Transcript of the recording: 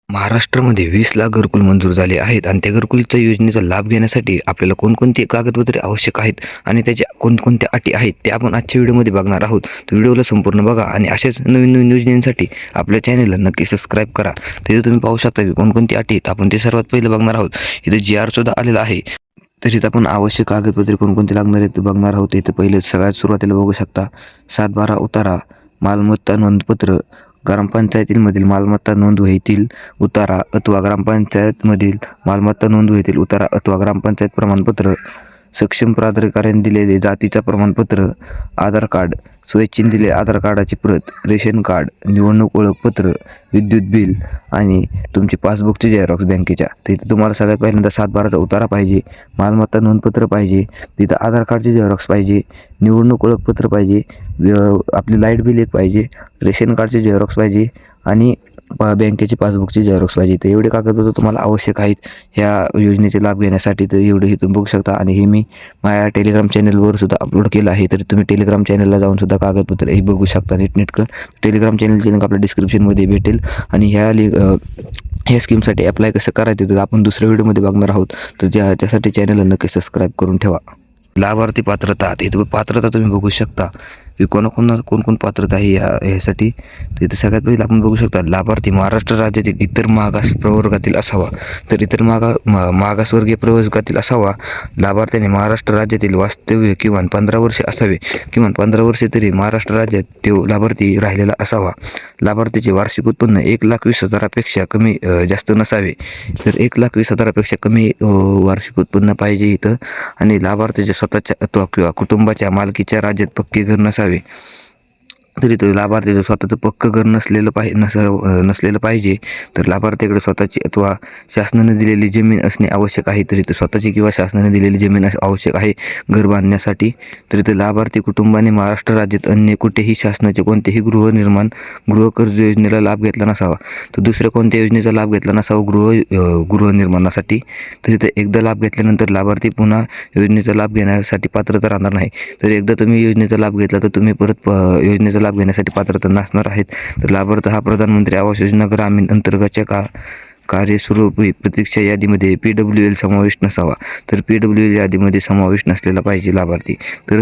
महाराष्ट्रामध्ये 20 लाख घरकुल मंजूर झाले आहेत आणि त्या घरकुलच्या योजनेचा लाभ घेण्यासाठी आपल्याला कोणकोणती कागदपत्रे आवश्यक आहेत आणि त्याच्या कोणकोणत्या अटी आहेत ते आपण आजच्या व्हिडिओमध्ये बघणार आहोत. तर व्हिडिओला संपूर्ण बघा आणि अशाच नवीन नवीन योजनेसाठी आपल्या चॅनलला नक्की सबस्क्राईब करा. तिथे तुम्ही पाहू शकता की कोणकोणती अटी आहेत आपण ते सर्वात पहिले बघणार आहोत. इथे GR सुद्धा आलेला आहे. तर इथं आपण आवश्यक कागदपत्रे कोणकोणती लागणार आहेत ते बघणार आहोत. इथं पहिले सगळ्यात सुरुवातीला बघू शकता 7/12 उतारा, मालमत्ता नोंदपत्र, ग्रामपंचायतीमधील मालमत्ता नोंद वहीतील उतारा अथवा ग्रामपंचायतमधील मालमत्ता नोंद वहीतील उतारा अथवा ग्रामपंचायत प्रमाणपत्र, सक्षम प्राधिकाऱ्याने दिलेले जातीचा प्रमाणपत्र, आधार कार्ड, स्वेच्छेने दिलेले आधार कार्डाची प्रत, रेशन कार्ड, निवडणूक ओळखपत्र, विद्युत बिल आणि तुमची पासबुकची झेरॉक्स बँकेच्या. तर इथं तुम्हाला सगळ्यात पहिल्यांदा 7/12चा उतारा पाहिजे, मालमत्ता नोंदपत्र पाहिजे, तिथं आधार कार्डची झेरॉक्स पाहिजे, निवडणूक ओळखपत्र पाहिजे, आपली लाईट बिल एक पाहिजे, रेशन कार्डची झेरॉक्स पाहिजे आणि बँकेची पासबुकची झेरॉक्स पाहिजे. तर एवढे कागदपत्र तुम्हाला आवश्यक आहेत ह्या योजनेचे लाभ घेण्यासाठी. तर एवढे हे तुम्ही बघू शकता आणि हे मी माझ्या टेलिग्राम चॅनलवर सुद्धा अपलोड केलं आहे. तर तुम्ही टेलिग्राम चॅनलला जाऊन सुद्धा कागदपत्र हे बघू शकता नीटनेटकं. टेलिग्राम चॅनलचे लिंक आपल्या डिस्क्रिप्शनमध्ये भेटेल आणि ह्या स्कीमसाठी अप्लाय कसं करायचं तर आपण दुसऱ्या व्हिडिओमध्ये बघणार आहोत. तर त्यासाठी चॅनलला नक्की सबस्क्राईब करून ठेवा. लाभार्थी पात्रता, इथं पात्रता तुम्ही बघू शकता की कोण पात्रता आहे ह्यासाठी. तर इथं सगळ्यात पहिले आपण बघू शकता लाभार्थी महाराष्ट्र राज्यातील इतर मागास प्रवर्गातील असावा. तर इतर मागासवर्गीय प्रवर्गातील असावा. लाभार्थ्याने महाराष्ट्र राज्यातील वास्तव्य किमान 15 वर्षे असावे. किमान 15 वर्षे तरी महाराष्ट्र राज्यात तो लाभार्थी राहिलेला असावा. लाभार्थीचे वार्षिक उत्पन्न 1,20,000पेक्षा कमी जास्त नसावे. तर 1,20,000पेक्षा कमी वार्षिक उत्पन्न पाहिजे इथं. आणि लाभार्थीच्या स्वतःच्या अथवा किंवा कुटुंबाच्या मालकीच्या राज्यात पक्के घर नसावे. तरी तो लाभार्थीचं स्वतःचं पक्कं घर नसलेलं पाहिजे. तर लाभार्थीकडे स्वतःची अथवा शासनाने दिलेली जमीन असणे आवश्यक आहे. तरी स्वतःची किंवा शासनाने दिलेली जमीन आवश्यक आहे घर बांधण्यासाठी. तरी ते लाभार्थी कुटुंबाने महाराष्ट्र राज्यात अन्य कुठेही शासनाचे कोणतेही गृहकर्ज योजनेला लाभ घेतला नसावा. तर दुसऱ्या कोणत्या योजनेचा लाभ घेतला नसावा गृहनिर्माणासाठी. तरी ते एकदा लाभ घेतल्यानंतर लाभार्थी पुन्हा योजनेचा लाभ घेण्यासाठी पात्रता राहणार नाही. तर एकदा तुम्ही योजनेचा लाभ घेतला तर तुम्ही परत योजनेचा लाभ घेण्यासाठी पात्रता नसणार आहेत. तर लाभार्थ हा प्रधानमंत्री आवास योजना ग्रामीण अंतर्गतच्या कार्यस्वरूपी प्रतीक्षा यादीमध्ये PWL समाविष्ट नसावा. तर PWL यादीमध्ये समाविष्ट नसलेला पाहिजे लाभार्थी. तर